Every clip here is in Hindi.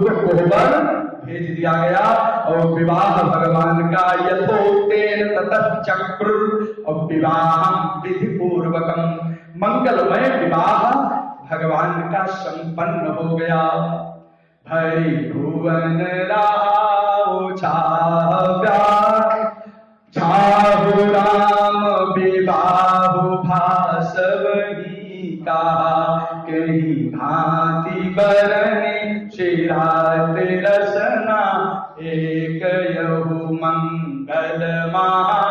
कोहबर भेज दिया गया और विवाह भगवान का यथोक्तेन ततः चक्र और विवाह विधि पूर्वकम मंगलमय विवाह भगवान का संपन्न हो गया। भरी भुवन राव छाहु राम विवाह भासवही का कही भांति बरने शिरात रसना एक यहु मंगल महा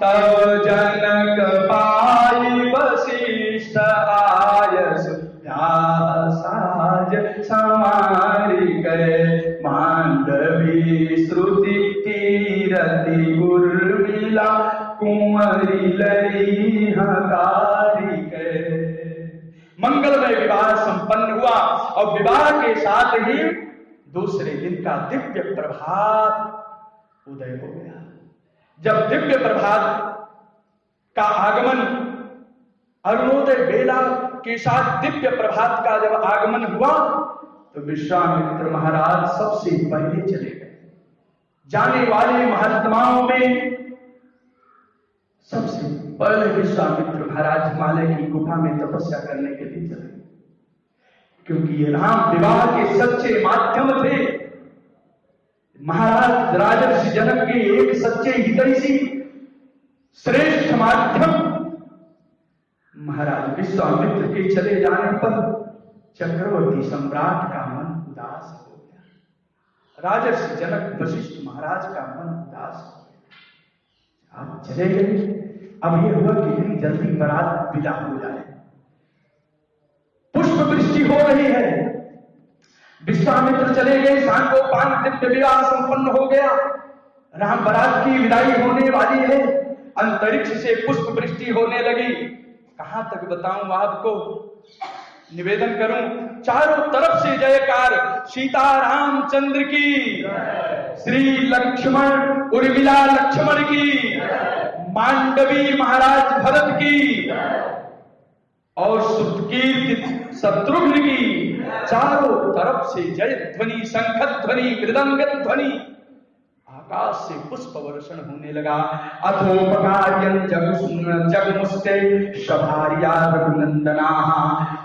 तव जनक पाई वशिष्ठ आयस साज समारी गए मांडवी श्रुति तीरति उर्मिला कुंवरी लई हकारी गए। मंगलमय विवाह संपन्न हुआ और विवाह के साथ ही दूसरे दिन का दिव्य प्रभात उदय हो गया। जब दिव्य प्रभात का आगमन अरुणोदय बेला के साथ दिव्य प्रभात का जब आगमन हुआ तो विश्वामित्र महाराज सबसे पहले चले गए। जाने वाले महात्माओं में सबसे पहले विश्वामित्र महाराज हिमालय की गुफा में तपस्या करने के लिए चले, क्योंकि ये राम विवाह के सच्चे माध्यम थे। महाराज राजर्षि जनक के एक सच्चे हितैषी श्रेष्ठ माध्यम महाराज विश्वामित्र के चले जाने पर चक्रवर्ती सम्राट का मन उदास हो गया। राजर्षि जनक वशिष्ठ महाराज का मन उदास हो गया। आप चले गए, अब ये हुआ कितनी जल्दी बारात विदा हो जाए। पुष्प वृष्टि हो रही है, विश्वामित्र चले गए, सांगोपांग दिव्य विवाह संपन्न हो गया, राम बारात की विदाई होने वाली है, अंतरिक्ष से पुष्प वृष्टि होने लगी। कहां तक बताऊं आपको, निवेदन करूं, चारों तरफ से जयकार सीता रामचंद्र की, श्री लक्ष्मण उर्मिला लक्ष्मण की, मांडवी महाराज भरत की और सुतकीर्ति शत्रुघ्न की, चारों तरफ से जय ध्वनि, शंख ध्वनि, मृदंग ध्वनि, आकाश से पुष्प वर्षण होने लगा। अथोपकार्यं जगमुस्ते शभार्या रघुनंदना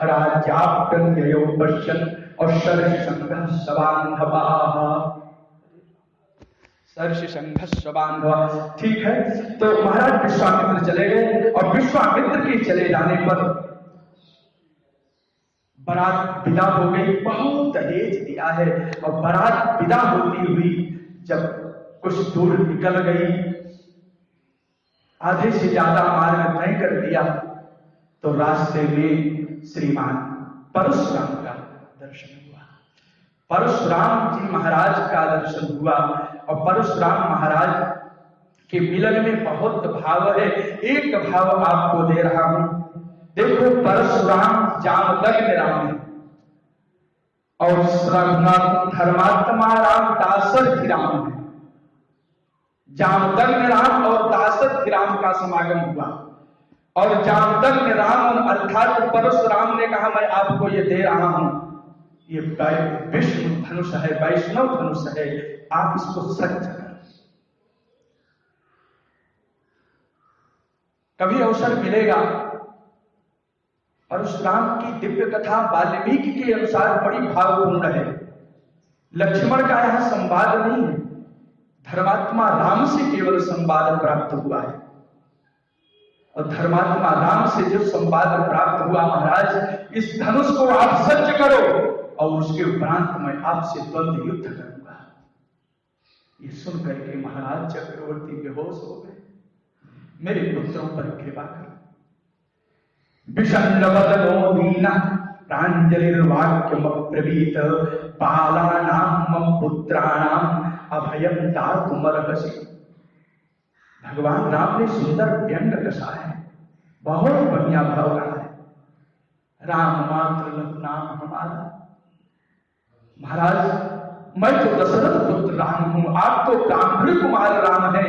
राज्याप्यन्ययो पश्यन् औषधि संघः सबान्धव। ठीक है, तो महाराज विश्वामित्र चले गए और विश्वामित्र के चले जाने पर बारात विदा हो गई। बहुत दहेज दिया है और बारात विदा होती हुई जब कुछ दूर निकल गई, आधे से ज्यादा मार्ग तय कर दिया, तो रास्ते में श्रीमान परशुराम का दर्शन हुआ। परशुराम जी महाराज का दर्शन हुआ और परशुराम महाराज के मिलन में बहुत भाव है। एक भाव आपको दे रहा हूं, देखो परशुराम जामदग्न राम है और धर्मात्मा राम दाशरथी राम है। जामदग्न राम और दाशरथी राम का समागम हुआ और जामदग्न राम अर्थात परशुराम ने कहा मैं आपको ये दे रहा हूं, ये विष्णु धनुष है, वैष्णव धनुष है, आप इसको सच करें। कभी अवसर मिलेगा, परशुराम की दिव्य कथा वाल्मीकि के अनुसार बड़ी भावपूर्ण है। लक्ष्मण का यहां संवाद नहीं है, धर्मात्मा राम से केवल संवाद प्राप्त हुआ है और धर्मात्मा राम से जो संवाद प्राप्त हुआ, महाराज इस धनुष को आप सज्ज करो और उसके उपरांत मैं आपसे द्वंद्व युद्ध करूंगा। ये सुन करके महाराज चक्रवर्ती बेहोश हो गए। मेरे पुत्रों पर कृपा करो। विषण्ण वदनो दीनः प्राञ्जलिर्वाक्यमब्रवीत बालानां मम पुत्राणां अभयं दातुमर्हसि। भगवान राम ने सुंदर व्यंग कसा है, बहुत बढ़िया भाव रहा है। राम मात्र लघु नाम हमारा। महाराज मैं तो दशरथ पुत्र राम हूं, आप तो ब्राह्मण कुमार राम है।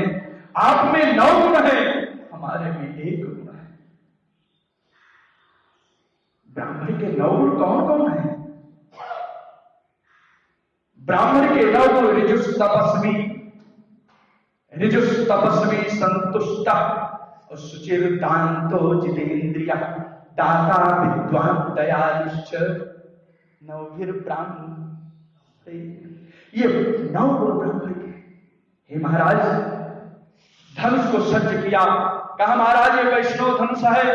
आप में 9 गुण है, हमारे में 1 गुण है। ब्राह्मण के 9 गुण कौन कौन है? ब्राह्मण के नव ऋजुष तपस्वी संतुष्ट सुचिर दांतो जितेन्द्रिया दाता विद्वान दयालुश्च नवभिर ब्राह्मण। ये नव ब्राह्मण के, हे महाराज, धनुष को सज्ज किया। कहा महाराज ये वैष्णव धनुष है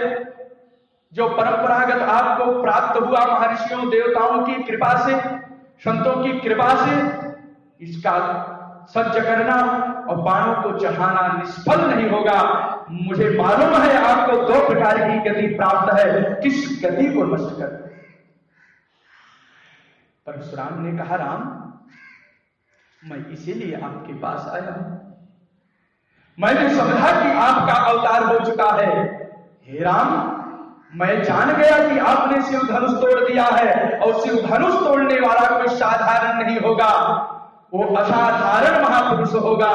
जो परंपरागत आपको प्राप्त हुआ महर्षियों देवताओं की कृपा से, संतों की कृपा से। इसका सज्ज करना और बाणों को चढ़ाना निष्फल नहीं होगा। मुझे मालूम है आपको दो प्रकार की गति प्राप्त है, किस गति को नष्ट कर। परशुराम ने कहा राम, मैं इसीलिए आपके पास आया हूं। मैंने समझा कि आपका अवतार हो चुका है। हे राम, मैं जान गया कि आपने शिव धनुष तोड़ दिया है और शिव धनुष तोड़ने वाला कोई साधारण नहीं होगा, वो असाधारण महापुरुष होगा।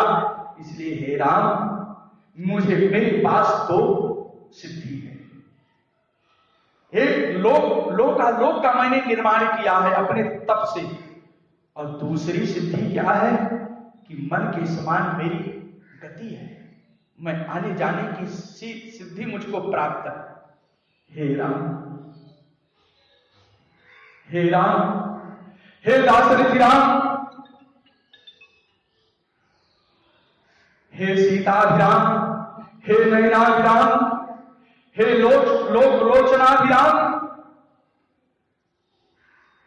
इसलिए हे राम, मुझे मेरे पास तो सिद्धि है। एक लोक का मैंने निर्माण किया है अपने तप से, और दूसरी सिद्धि क्या है कि मन के समान मेरी गति है, मैं आने जाने की सिद्धि मुझको प्राप्त है। हे राम, हे राम, हे दाशरथी राम, हे सीताभिराम, हे नयनाभिराम, हे लोचनाभिराम,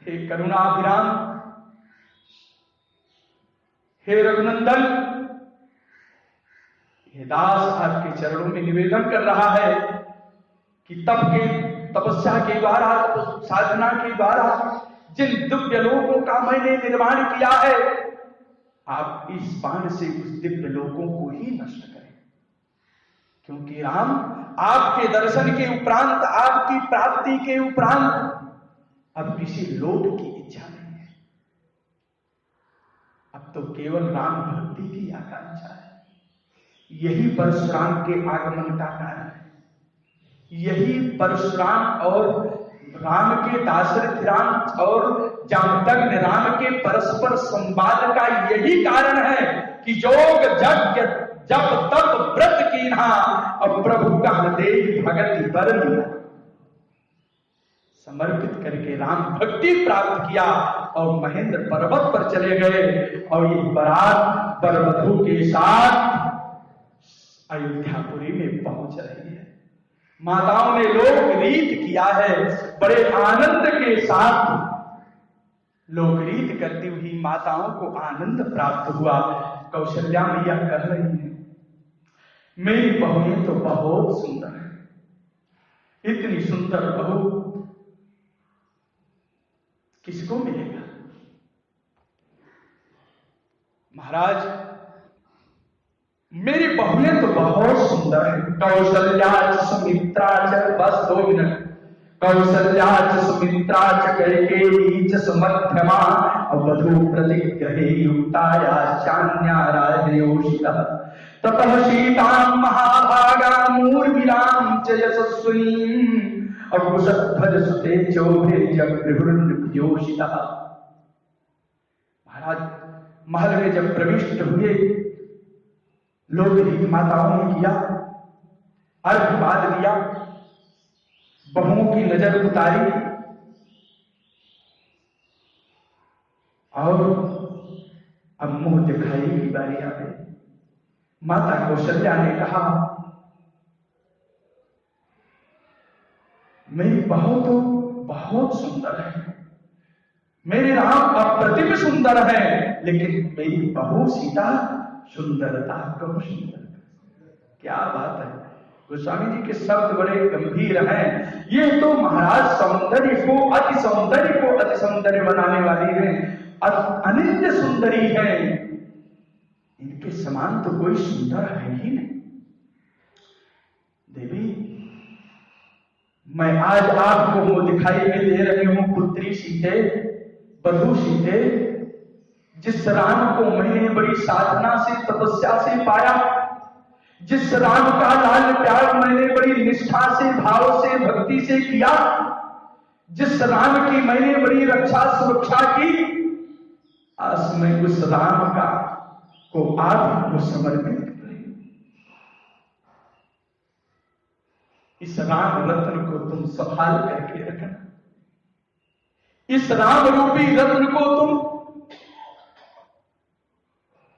हे करुणाभिराम, हे रघुनंदन, ये दास आपके चरणों में निवेदन कर रहा है कि तपस्या के द्वारा, साधना के द्वारा जिन दिव्य लोकों का मैंने निर्माण किया है, आप इस बाण से उस दिव्य लोकों को ही नष्ट करें। क्योंकि राम, आपके दर्शन के उपरांत, आपकी प्राप्ति के उपरांत अब किसी लोक की इच्छा नहीं है। अब तो केवल राम भक्ति की आकांक्षा है। यही परशुराम के आगमन का कारण है। यही परशुराम और राम के, दाशरथी राम और जामदग्नि राम के परस्पर संवाद का यही कारण है कि जोग यज्ञ जप तप व्रत कीन्हा और प्रभु का हृदय भगति बर लिया। समर्पित करके राम भक्ति प्राप्त किया और महेंद्र पर्वत पर चले गए और ये बारात वरवधू के साथ अयोध्यापुरी में पहुंच रही है। माताओं ने लोक रीत किया है, बड़े आनंद के साथ लोक रीत करती हुई माताओं को आनंद प्राप्त हुआ। कौशल्या मैया कह रही है, मेरी बहुएं तो बहुत सुंदर है, इतनी सुंदर बहू किसको मिलेगा। महाराज, मेरी बहुएं तो बहुत सुंदर है। कौशल्या सुमित्रा च, बस 2 मिनट। कौशल्या सुमित्रा च कैकेयी च सुमध्यमा वधू प्रतिग्रहे युक्ताया चान्या राजयोषितः ततः सीतां महाभागां ऊर्मिलां च यशस्विनीं अकुशध्वज सुते चोभे जगृहृन्योषितः। महाराज, महल में जब प्रविष्ट हुए, लोग रीत माताओं ने किया, अर्घ्यपाद लिया, बहुओं की नजर उतारी और अब मुंह दिखाई की बारी आ गई। माता कौशल्या ने कहा, मेरी बहू तो बहुत सुंदर है, मेरे राम अप्रतिम सुंदर है, लेकिन मेरी बहू सीता सुंदरता कम सुंदर। क्या बात है। गोस्वामी जी के शब्द बड़े गंभीर हैं। ये तो महाराज सौंदर्य को अति सौंदर्य बनाने वाली है, अनित्य सुंदरी है। इनके समान तो कोई सुंदर है ही नहीं। देवी, मैं आज आपको वो दिखाई में दे रही हूं, पुत्री सीते, बधू सीते, जिस राम को मैंने बड़ी साधना से, तपस्या से पाया, जिस राम का लाल प्यार मैंने बड़ी निष्ठा से, भाव से, भक्ति से किया, जिस राम की मैंने बड़ी रक्षा सुरक्षा की, आज मैं उस राम का को आप को समर्पित कर रहे हैं। इस राम रत्न को तुम संभाल करके रखना, इस राम रूपी रत्न को तुम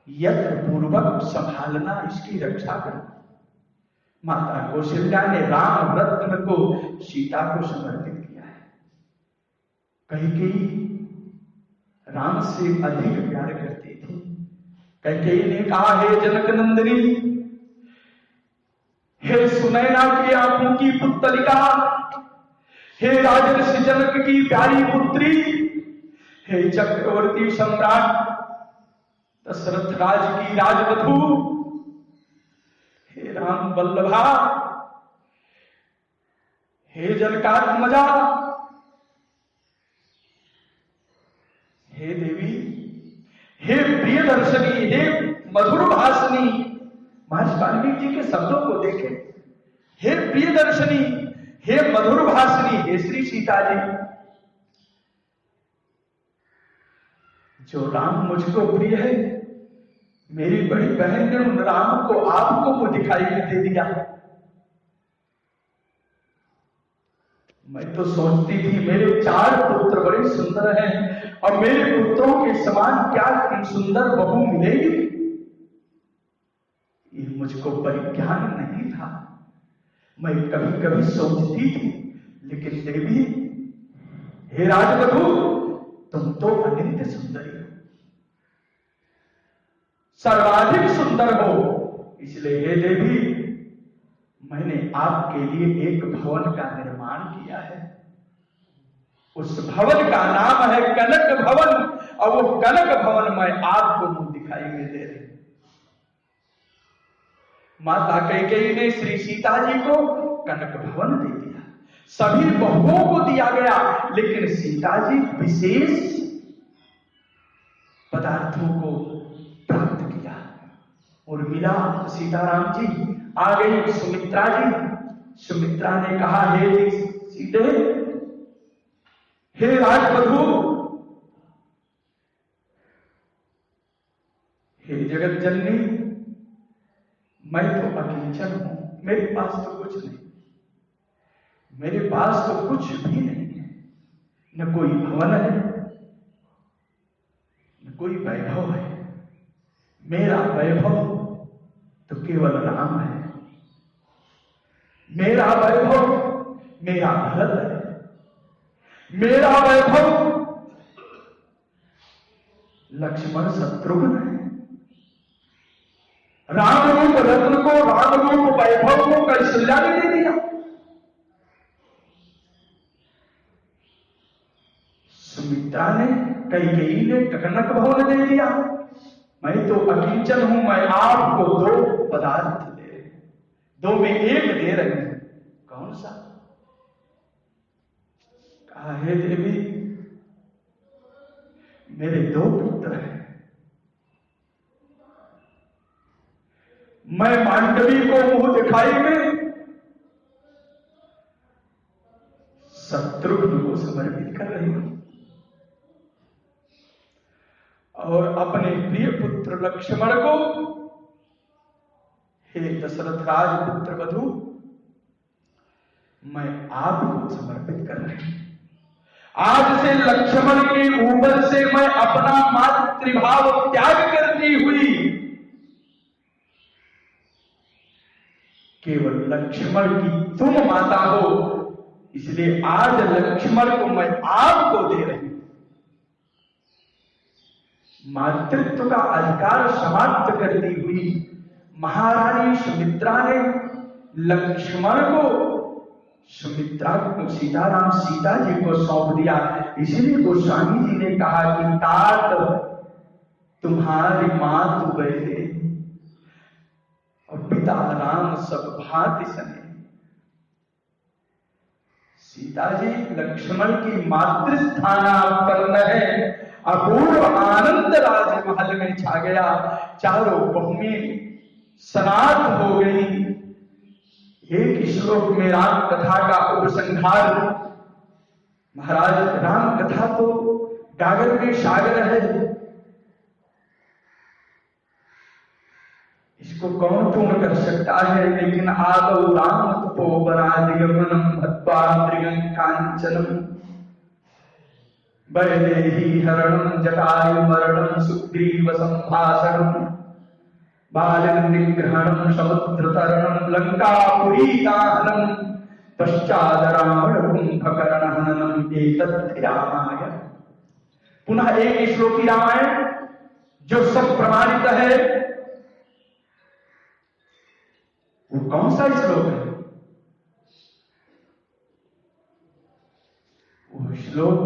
यत्न पूर्वक संभालना, इसकी रक्षा करना। माता कौशल्या ने राम रत्न को सीता को समर्पित किया है। कैकेयी राम से अधिक प्यार करती थी। कैकेयी ने कहा, हे जनक नंदिनी, हे सुनैना की आंखों की पुतलिका, हे राजर्षि जनक की प्यारी पुत्री, हे चक्रवर्ती सम्राट दशरथ राज की राजवधू, हे राम वल्लभा, हे जनकात्मजा, हे देवी, हे प्रिय दर्शनी, हे मधुर भाषिनी। महर्षि वाल्मीकि जी के शब्दों को देखें, हे प्रिय दर्शनी, हे मधुर भाषिनी, हे श्री सीता जी। जो राम मुझको प्रिय है, मेरी बड़ी बहन ने उन राम को आपको वो दिखाई में दे दिया। मैं तो सोचती थी मेरे 4 पुत्र बड़े सुंदर हैं और मेरे पुत्रों के समान क्या सुंदर बहू मिलेगी, ये मुझको परिज्ञान नहीं था। मैं कभी कभी सोचती थी, लेकिन देवी, हे राजवधू, तुम तो अनित्य सुंदरी हो, सर्वाधिक सुंदर हो। इसलिए हे देवी, मैंने आपके लिए एक भवन का निर्माण किया है। उस भवन का नाम है कनक भवन, और वो कनक भवन मैं आपको मुंह दिखाई में दे रही। माता कैकेयी ने श्री सीता जी को कनक भवन दे दिया। सभी बहुओं को दिया गया, लेकिन सीता जी विशेष पदार्थों को प्राप्त किया। और मिला सीताराम जी, आ गई सुमित्रा जी। सुमित्रा ने कहा, हे सीते, हे राजवधू, हे जगत जननी, मैं तो अकिंचन हूं, मेरे पास तो कुछ नहीं, मेरे पास तो कुछ भी नहीं है। न कोई भवन है, न कोई वैभव है। मेरा वैभव तो केवल राम है। मेरा वैभव मेरा भरत है। मेरा वैभव लक्ष्मण शत्रुघ्न है। राम रूप रत्न को, राम रूप वैभव को कौशल्या ने दे दिया। सुमित्रा ने, कैकेयी ने कनक भवन दे दिया। मैं तो अकिंचन हूं, मैं आपको 2 पदार्थ दे रही हूं, 2 में 1 दे रही हूं। कौन सा? कहा, हे देवी, मेरे 2 पुत्र हैं। मैं मांडवी को मुंह दिखाई में शत्रुघ्न को समर्पित कर रही हूं, और अपने प्रिय पुत्र लक्ष्मण को, हे दशरथ राज पुत्र वधू, मैं आपको समर्पित कर रही हूं। आज से लक्ष्मण के ऊपर से मैं अपना मातृभाव त्याग करती हुई केवल लक्ष्मण की तुम माता हो, इसलिए आज लक्ष्मण को मैं आपको दे रही हूं। मातृत्व का अधिकार समाप्त करती हुई महारानी सुमित्रा ने लक्ष्मण को, सुमित्रा को सीताराम सीता जी को सौंप दिया। इसीलिए गोस्वामी जी ने कहा कि तात तुम्हारी मातु बैठे और पिता राम सब भांति सने। सीता जी लक्ष्मण की मातृस्थानापन्न है। अपूर्व आनंद राजमहल में छा गया। चारों बहुएं सनात हो गई। एक श्लोक में राम कथा का उपसंहार। महाराज, राम कथा तो गागर में सागर है, इसको कौन पूर्ण कर सकता है? लेकिन आदौ राम तपोवनादिगमनम भत्वा प्रियंकांचनम वैदेही हरणम जटायु मरणम सुग्रीव संभाषणम बालिन निग्रहणम समुद्र तरणम लंकापुरी दाहनम पश्चाद रावण कुंभकर्ण हननम एतत् रामायण। पुनः एक श्लोकी रामायण जो सब प्रमाणित है। वो कौन सा श्लोक है? वो श्लोक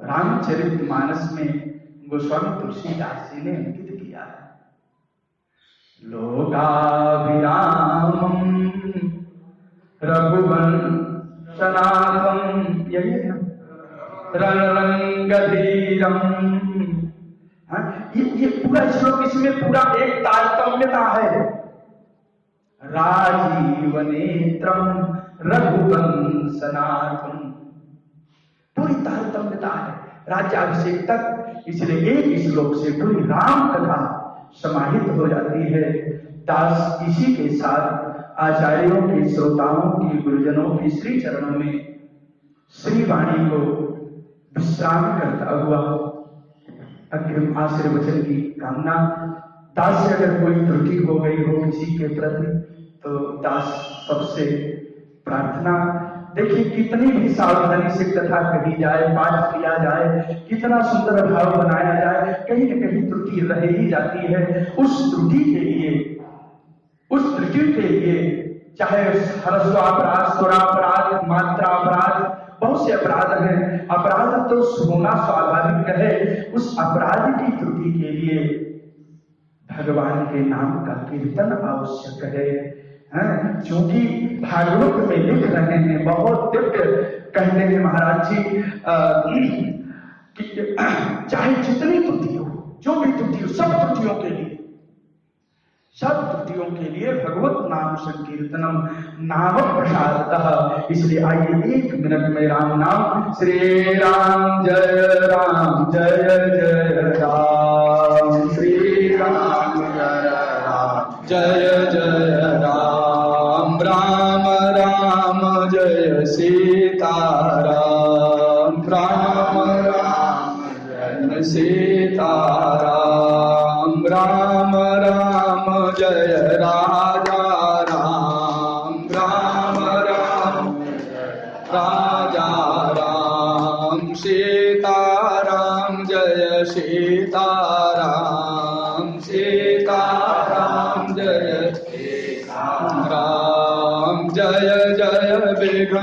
रामचरितमानस में गोस्वामी तुलसीदास जी ने अंकित किया है। लोकाभिरामं रघुवंशनाथं यही है ना, रणरंगधीरम। ये पूरा श्लोक, इसमें पूरा एक तारतम्यता है। राजीव नेत्रम रघुवंशनाथम, पूरी तारतम्यता है राज्याभिषेक तक। इसलिए एक श्लोक से पूरी राम कथा समाहित हो जाती है। दास इसी के साथ आचार्यों के, श्रोताओं की, गुरुजनों की श्री चरणों में श्री वाणी को विश्राम करता हुआ अग्रिम आशीर्वचन की कामना। दास से अगर कोई त्रुटि हो गई हो किसी के प्रति तो दास सबसे प्रार्थना, देखिए कितनी भी सावधानी से कथा कही जाए, पाठ किया जाए, कितना सुंदर भाव बनाया जाए, कहीं न कहीं त्रुटि रह ही जाती है। उस त्रुटि के लिए चाहे हरस्वापराध, स्वरापराध, मात्रापराध, बहुत से अपराध हैं। अपराध तो होना स्वाभाविक है। उस अपराध की त्रुटि के लिए भगवान के नाम का कीर्तन आवश्यक है। क्योंकि भागवत में लिख रहे हैं, बहुत दिव्य कहते हैं महाराज जी कि चाहे जितनी त्रुटि हो, जो भी त्रुटि हो, सब त्रुटियों के लिए भगवत नाम संकीर्तनम नाम प्रसादतः। इसलिए आइए 1 मिनट में राम नाम। श्री राम जय राम जय जय राम, श्री राम जय जय राम, राम राम जय सीताराम, राम राम जय सीताराम, राम राम जय राजा राम, राम राम राजा राम, सीताराम जय सीताराम, सीताराम जय राम, जय जय विघ्न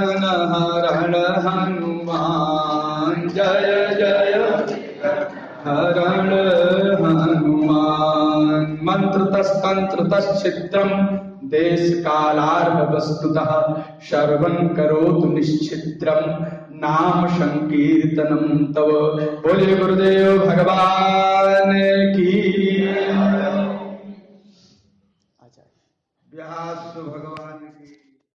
हरण हनुमान, जय जय हरण हनुमान। मंत्र तस्तंत्र तश्चित्रम देश कालार्ह वस्तुतः सर्वं करोतु निश्चित्रम नाम संकीर्तनम तव। बोले गुरुदेव भगवान की। व्यास भगवान